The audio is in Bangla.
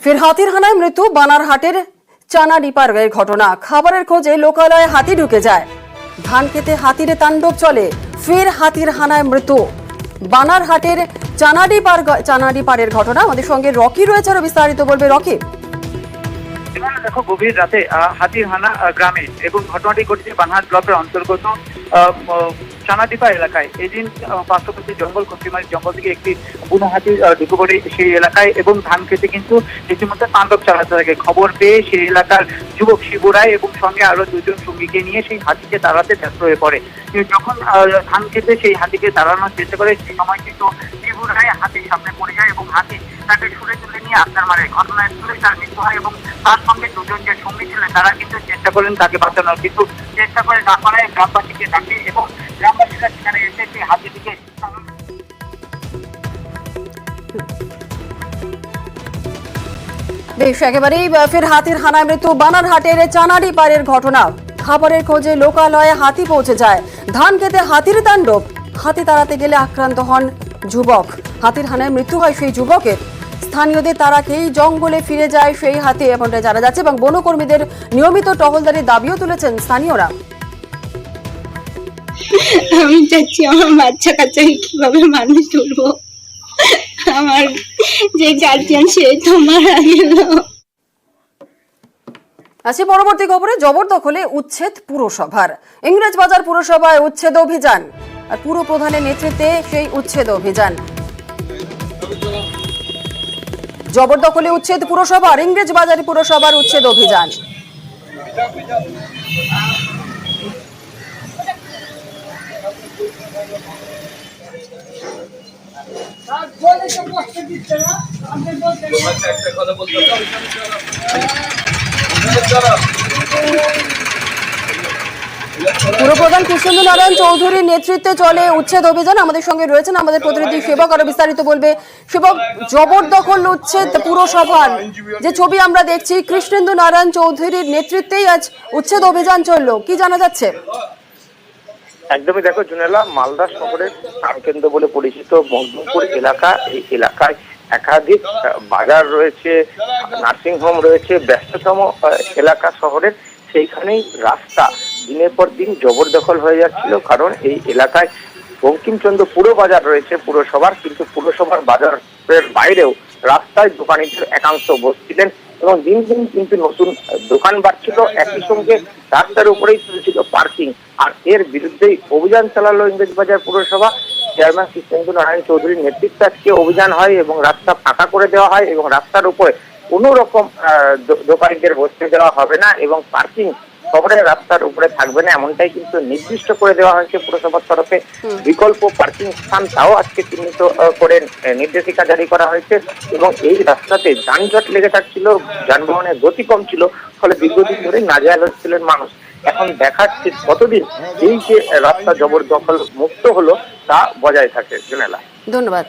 ফের হাতির হানায় মৃত্যু বানারহাটের চানাডিপাড়ের ঘটনা। খাবারের খোঁজে লোকালয়ে হাতি ঢুকে যায়, ধান খেতে হাতির তাণ্ডব চলে। ফের হাতির হানায় মৃত্যু বানারহাটের চানাডিপাড়ের ঘটনা। আমাদের সঙ্গে রকি রয়েছে, আরো বিস্তারিত বলবে রকি। দেখো, গভীর রাতে হাতির হানা গ্রামে এবং ঘটনাটি ঘটেছে বানহাট ব্লকের অন্তর্গত চানাডিপা এলাকায়। এদিন পার্শ্ববর্তী জঙ্গল কচিমারি জঙ্গল থেকে একটি বুনো হাতি ঢুকে পড়ে সেই এলাকায় এবং ধান খেতে কিন্তু রীতিমতো তাণ্ডব চালাতে থাকে। খবর পেয়ে সেই এলাকার যুবক শিবু রায় এবং সঙ্গে আরো দুজন সঙ্গীকে নিয়ে সেই হাতিকে তাড়াতে ব্যস্ত হয়ে পড়ে। যখন ধান খেতে সেই হাতিকে তাড়ানোর চেষ্টা করে, সেই সময় কিন্তু শিবু রায় হাতির সামনে পড়ে যায় এবং হাতি তাকে ছুড়ে তুলে নিয়ে আটকার মারে। ঘটনাস্থলে তার মৃত্যু হয় এবং তার সঙ্গে দুজন যে সঙ্গী ছিলেন তারা কিন্তু চেষ্টা করেন তাকে বাঁচানোর, কিন্তু চেষ্টা করে না পারায় গ্রামবাসীকে ডাকে এবং গ্রামবাসীরা সেখানে এসে সেই হাতিটিকে বেশ, একেবারেই ফের হাতির হানায় মৃত্যু বানারহাটের চানাডিপাড়ের ঘটনা। খাবারের খোঁজে লোকালয়ে হাতি পৌঁছে যায়, ধান খেতে হাতির তাণ্ডব। হাতি তাড়াতে গেলে আক্রান্ত হন যুবক। হাতির হানায় মৃত্যু হয় সেই যুবকের। স্থানীয়দের তাড়াতেই জঙ্গলে ফিরে যায় সেই হাতি, এমনটা জানা যাচ্ছে, এবং বনকর্মীদের নিয়মিত টহলদারির দাবিও তুলেছেন স্থানীয়রা। আমি চাচ্ছি আমার বাচ্চা কাচ্চাকে কিভাবে মানুষ তুলবো, আমার যে গার্জিয়ান সে তো মারা গেল। আছি পরবর্তী খবরে। জবরদখলে উচ্ছেদ পুরসভার। ইংরেজবাজার পুরসভায় উচ্ছেদ অভিযান, আর পুর প্রধানের নেতৃত্বে সেই উচ্ছেদ অভিযান। জবরদখলে উচ্ছেদ পুরসভার, ইংরেজবাজার পুরসভার উচ্ছেদ অভিযান। পুরপ্রধান কৃষ্ণেন্দু নারায়ণ চৌধুরীর নেতৃত্বে চলে উচ্ছেদ অভিযান। আমাদের সঙ্গে রয়েছেন আমাদের প্রতিনিধি সেবক, আরো বিস্তারিত বলবে। সেবক, জবরদখল উচ্ছেদ পুরসভার যে ছবি আমরা দেখছি, কৃষ্ণেন্দু নারায়ণ চৌধুরীর নেতৃত্বেই আজ উচ্ছেদ অভিযান চললো, কি জানা যাচ্ছে? একদমই, দেখো জুনেলা, মালদা শহরের প্রাণকেন্দ্র বলে পরিচিত মজদুরপুর এলাকা। এই এলাকায় একাধিক বাজার রয়েছে, নার্সিংহোম রয়েছে, ব্যস্ততম এলাকা শহরের। সেইখানেই রাস্তা দিনের পর দিন জবরদখল হয়ে যাচ্ছিল, কারণ এই এলাকায় বঙ্কিমচন্দ্র পুর বাজার রয়েছে পুরসভার, কিন্তু পুরসভার বাজারের বাইরেও রাস্তায় দোকানিদের একাংশ বসছিলেন এবং দিন দিন কিন্তু নতুন দোকান বাড়ছিল, একই সঙ্গে রাস্তার উপরেই চলছিল পার্কিং। আর এর বিরুদ্ধেই অভিযান চালালো ইংরেজবাজার পুরসভা। চেয়ারম্যান কৃষ্ণেন্দু নারায়ণ চৌধুরীর নেতৃত্বে আজকে অভিযান হয় এবং রাস্তা ফাঁকা করে দেওয়া হয় এবং রাস্তার উপরে কোনো রকম দোকানিদের বসতে দেওয়া হবে না এবং পার্কিং শহরের রাস্তার উপরে থাকবে না, এমনটাই কিন্তু নির্দিষ্ট করে দেওয়া হয়েছে পুরসভার তরফে। বিকল্প পার্কিং স্থান তাও আজকে চিহ্নিত করে নির্দেশিকা জারি করা হয়েছে এবং এই রাস্তাতে যানজট লেগে থাকছিল, যানবাহনের গতি কম ছিল, ফলে দীর্ঘদিন ধরে নাজেহাল হচ্ছিলেন মানুষ। এখন দেখাচ্ছে কতদিন এই যে রাস্তা জবরদখল মুক্ত হলো তা বজায় থাকে। জুনেলা, ধন্যবাদ।